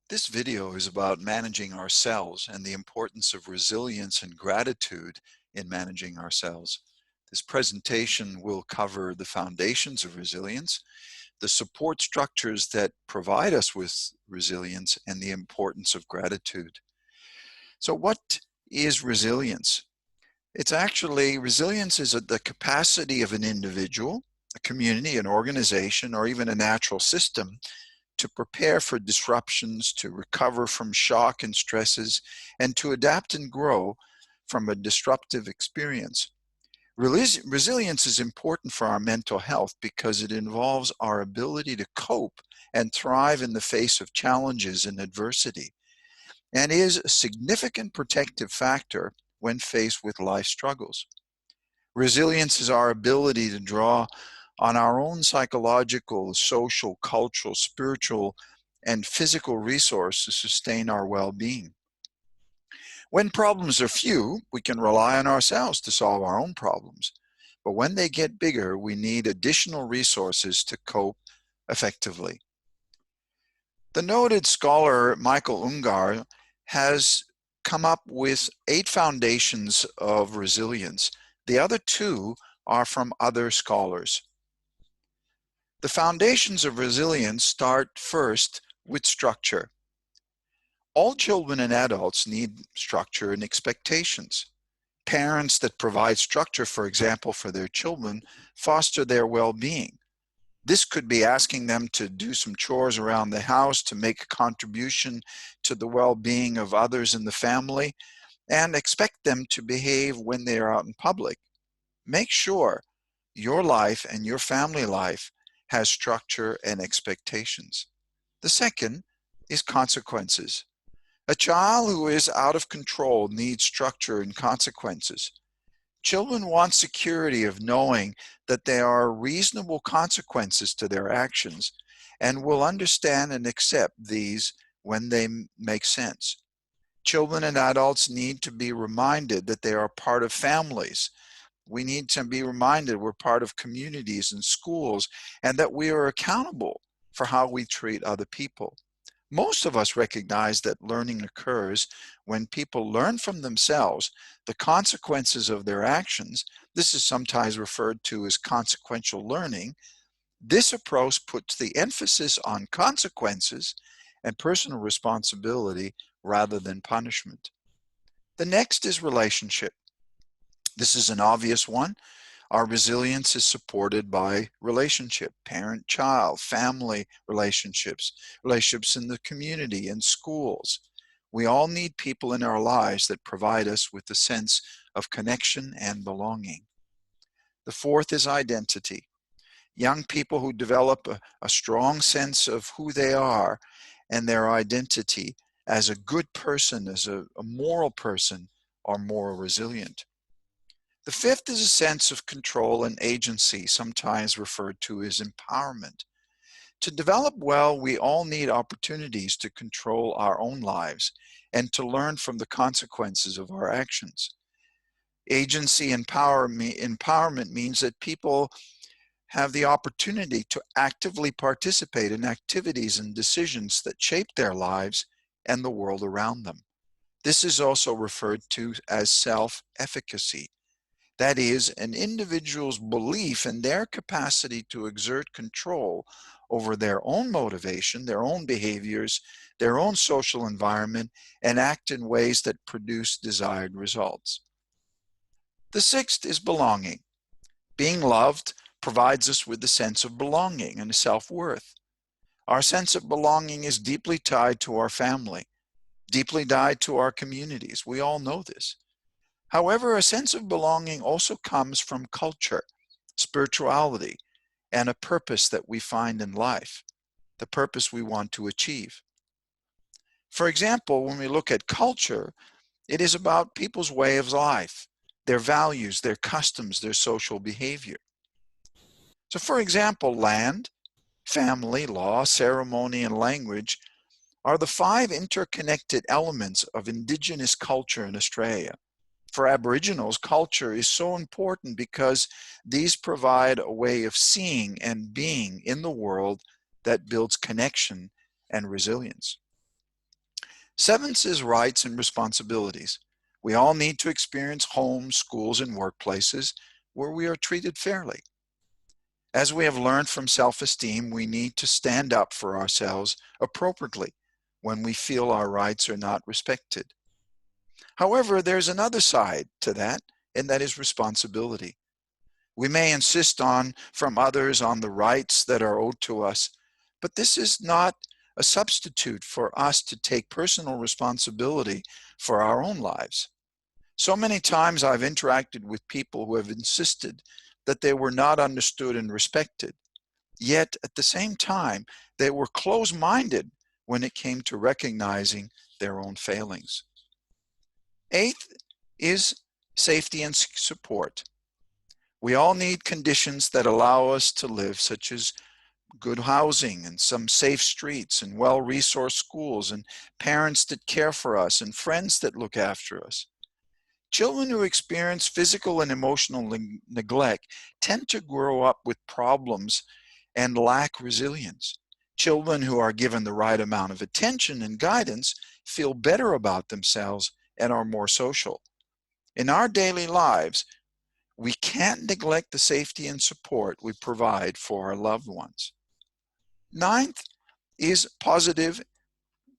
This video is about managing ourselves and the importance of resilience and gratitude in managing ourselves. This presentation will cover the foundations of resilience, the support structures that provide us with resilience, and the importance of gratitude. So what is resilience? Resilience is the capacity of an individual, a community, an organization, or even a natural system to prepare for disruptions, to recover from shock and stresses, and to adapt and grow from a disruptive experience. Resilience is important for our mental health because it involves our ability to cope and thrive in the face of challenges and adversity, and is a significant protective factor when faced with life struggles. Resilience is our ability to draw on our own psychological, social, cultural, spiritual, and physical resources to sustain our well-being. When problems are few, we can rely on ourselves to solve our own problems. But when they get bigger, we need additional resources to cope effectively. The noted scholar Michael Ungar has come up with 8 foundations of resilience. The other 2 are from other scholars. The foundations of resilience start first with structure. All children and adults need structure and expectations. Parents that provide structure, for example, for their children, foster their well-being. This could be asking them to do some chores around the house to make a contribution to the well-being of others in the family, and expect them to behave when they are out in public. Make sure your life and your family life has structure and expectations. The second is consequences. A child who is out of control needs structure and consequences. Children want security of knowing that there are reasonable consequences to their actions and will understand and accept these when they make sense. Children and adults need to be reminded that they are part of families. We need to be reminded we're part of communities and schools, and that we are accountable for how we treat other people. Most of us recognize that learning occurs when people learn from themselves the consequences of their actions. This is sometimes referred to as consequential learning. This approach puts the emphasis on consequences and personal responsibility rather than punishment. The next is relationship. This is an obvious one. Our resilience is supported by relationship, parent-child, family relationships, relationships in the community, in schools. We all need people in our lives that provide us with a sense of connection and belonging. The fourth is identity. Young people who develop a strong sense of who they are and their identity as a good person, as a moral person, are more resilient. The fifth is a sense of control and agency, sometimes referred to as empowerment. To develop well, we all need opportunities to control our own lives and to learn from the consequences of our actions. Agency empowerment means that people have the opportunity to actively participate in activities and decisions that shape their lives and the world around them. This is also referred to as self-efficacy. That is, an individual's belief in their capacity to exert control over their own motivation, their own behaviors, their own social environment, and act in ways that produce desired results. The sixth is belonging. Being loved provides us with a sense of belonging and self-worth. Our sense of belonging is deeply tied to our family, deeply tied to our communities. We all know this. However, a sense of belonging also comes from culture, spirituality, and a purpose that we find in life, the purpose we want to achieve. For example, when we look at culture, it is about people's way of life, their values, their customs, their social behavior. So for example, land, family, law, ceremony, and language are the 5 interconnected elements of Indigenous culture in Australia. For Aboriginals, culture is so important because these provide a way of seeing and being in the world that builds connection and resilience. Seventh is rights and responsibilities. We all need to experience homes, schools, and workplaces where we are treated fairly. As we have learned from self-esteem, we need to stand up for ourselves appropriately when we feel our rights are not respected. However, there's another side to that, and that is responsibility. We may insist on from others on the rights that are owed to us, but this is not a substitute for us to take personal responsibility for our own lives. So many times I've interacted with people who have insisted that they were not understood and respected, yet at the same time, they were close-minded when it came to recognizing their own failings. Eighth is safety and support. We all need conditions that allow us to live, such as good housing and some safe streets and well-resourced schools and parents that care for us and friends that look after us. Children who experience physical and emotional neglect tend to grow up with problems and lack resilience. Children who are given the right amount of attention and guidance feel better about themselves and are more social. In our daily lives, we can't neglect the safety and support we provide for our loved ones. Ninth is positive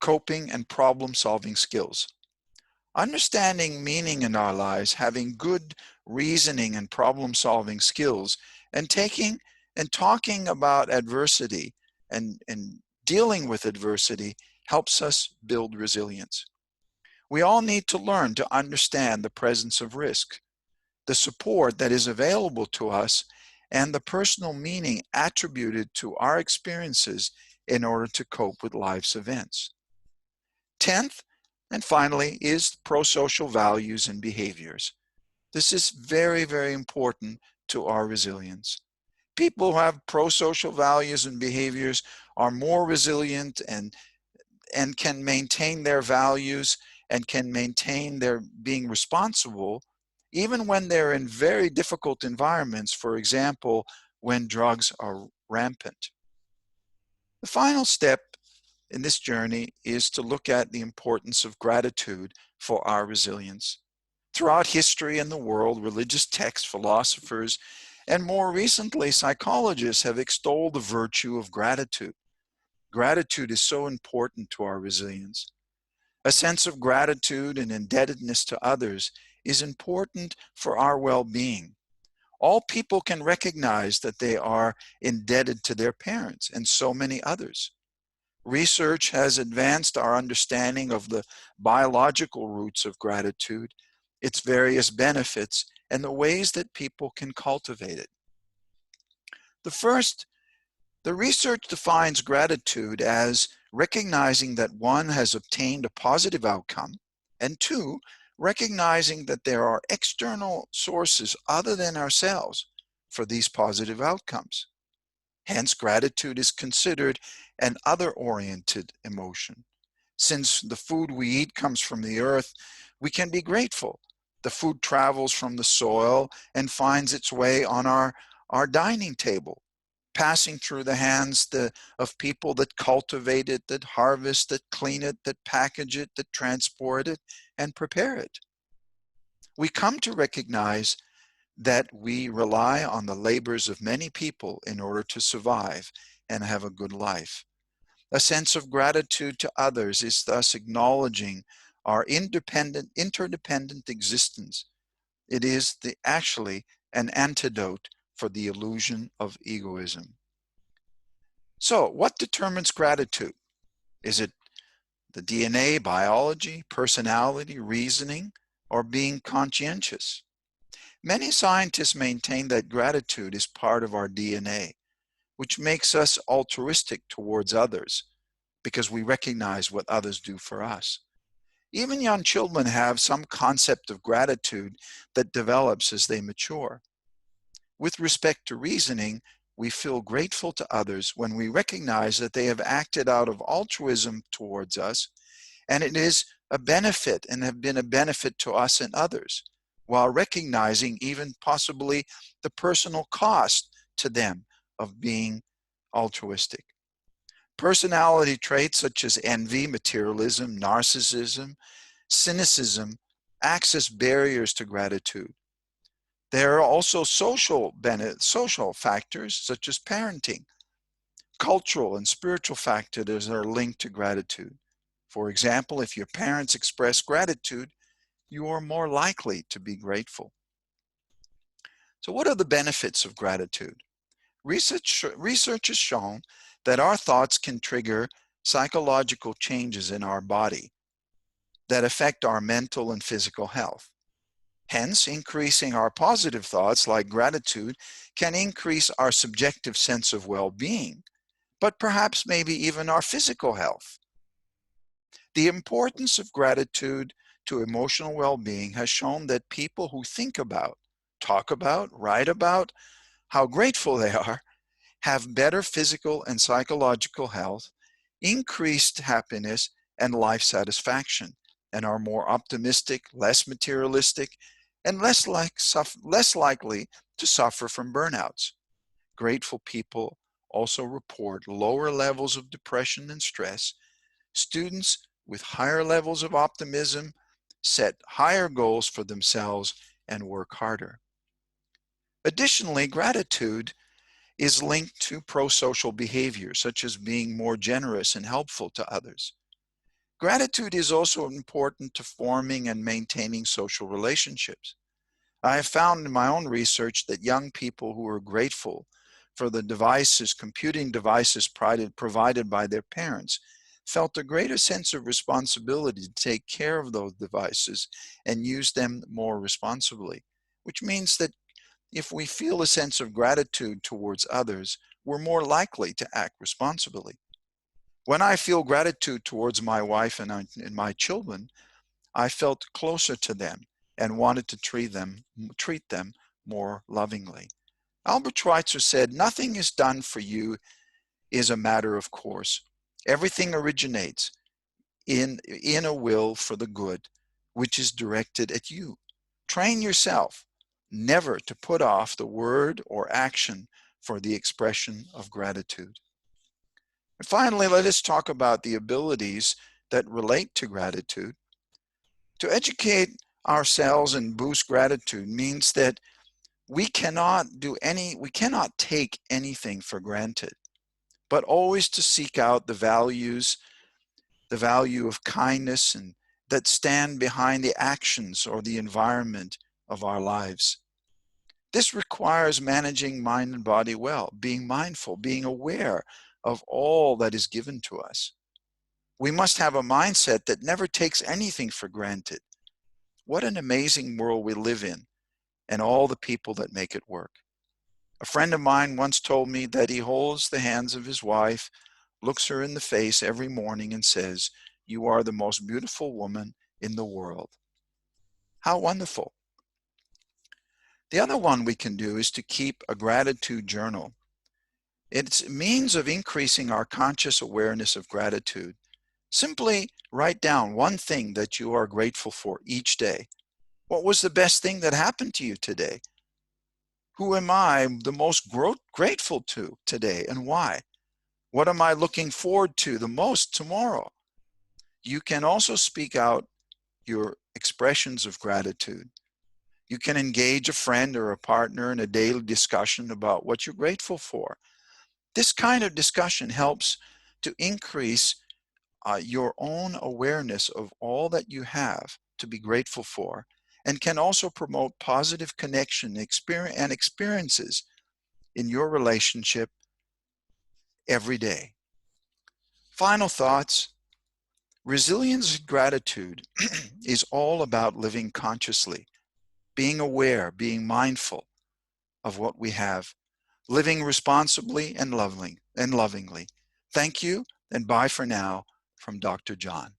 coping and problem-solving skills. Understanding meaning in our lives, having good reasoning and problem-solving skills, and taking and talking about adversity and dealing with adversity helps us build resilience. We all need to learn to understand the presence of risk, the support that is available to us, and the personal meaning attributed to our experiences in order to cope with life's events. 10th, and finally, is pro-social values and behaviors. This is very, very important to our resilience. People who have pro-social values and behaviors are more resilient and can maintain their values and can maintain their being responsible even when they're in very difficult environments, for example, when drugs are rampant. The final step in this journey is to look at the importance of gratitude for our resilience. Throughout history and the world, religious texts, philosophers, and more recently, psychologists have extolled the virtue of gratitude. Gratitude is so important to our resilience. A sense of gratitude and indebtedness to others is important for our well-being. All people can recognize that they are indebted to their parents and so many others. Research has advanced our understanding of the biological roots of gratitude, its various benefits, and the ways that people can cultivate it. The research defines gratitude as recognizing that one has obtained a positive outcome, and two, recognizing that there are external sources other than ourselves for these positive outcomes. Hence, gratitude is considered an other-oriented emotion. Since the food we eat comes from the earth, we can be grateful. The food travels from the soil and finds its way on our dining table, passing through the hands of people that cultivate it, that harvest, that clean it, that package it, that transport it, and prepare it. We come to recognize that we rely on the labors of many people in order to survive and have a good life. A sense of gratitude to others is thus acknowledging our interdependent existence. It is actually an antidote for the illusion of egoism. So, what determines gratitude? Is it the DNA, biology, personality, reasoning, or being conscientious? Many scientists maintain that gratitude is part of our DNA, which makes us altruistic towards others because we recognize what others do for us. Even young children have some concept of gratitude that develops as they mature. With respect to reasoning, we feel grateful to others when we recognize that they have acted out of altruism towards us, and it is a benefit and have been a benefit to us and others, while recognizing even possibly the personal cost to them of being altruistic. Personality traits such as envy, materialism, narcissism, cynicism access barriers to gratitude. There are also social factors such as parenting, cultural and spiritual factors that are linked to gratitude. For example, if your parents express gratitude, you are more likely to be grateful. So what are the benefits of gratitude? Research has shown that our thoughts can trigger psychological changes in our body that affect our mental and physical health. Hence, increasing our positive thoughts like gratitude can increase our subjective sense of well-being, but perhaps maybe even our physical health. The importance of gratitude to emotional well-being has shown that people who think about, talk about, write about how grateful they are have better physical and psychological health, increased happiness, and life satisfaction, and are more optimistic, less materialistic, and less likely to suffer from burnouts. Grateful people also report lower levels of depression and stress. Students with higher levels of optimism set higher goals for themselves and work harder. Additionally, gratitude is linked to pro-social behavior, such as being more generous and helpful to others. Gratitude is also important to forming and maintaining social relationships. I have found in my own research that young people who are grateful for the computing devices provided by their parents, felt a greater sense of responsibility to take care of those devices and use them more responsibly, which means that if we feel a sense of gratitude towards others, we're more likely to act responsibly. When I feel gratitude towards my wife and my children, I felt closer to them and wanted to treat them more lovingly. Albert Schweitzer said, "Nothing is done for you is a matter of course. Everything originates in a will for the good, which is directed at you. Train yourself never to put off the word or action for the expression of gratitude." And finally, let us talk about the abilities that relate to gratitude. To educate ourselves and boost gratitude means that we cannot take anything for granted, but always to seek out the value of kindness and that stand behind the actions or the environment of our lives. This requires managing mind and body well, being mindful, being aware of all that is given to us. We must have a mindset that never takes anything for granted. What an amazing world we live in, and all the people that make it work. A friend of mine once told me that he holds the hands of his wife, looks her in the face every morning and says, "You are the most beautiful woman in the world." How wonderful. The other one we can do is to keep a gratitude journal. It's a means of increasing our conscious awareness of gratitude. Simply write down one thing that you are grateful for each day. What was the best thing that happened to you today? Who am I the most grateful to today and why? What am I looking forward to the most tomorrow? You can also speak out your expressions of gratitude. You can engage a friend or a partner in a daily discussion about what you're grateful for. This kind of discussion helps to increase your own awareness of all that you have to be grateful for, and can also promote positive connection and experiences in your relationship every day. Final thoughts. Resilience and gratitude is all about living consciously, being aware, being mindful of what we have, living responsibly and lovingly. Thank you, and bye for now from Dr. John.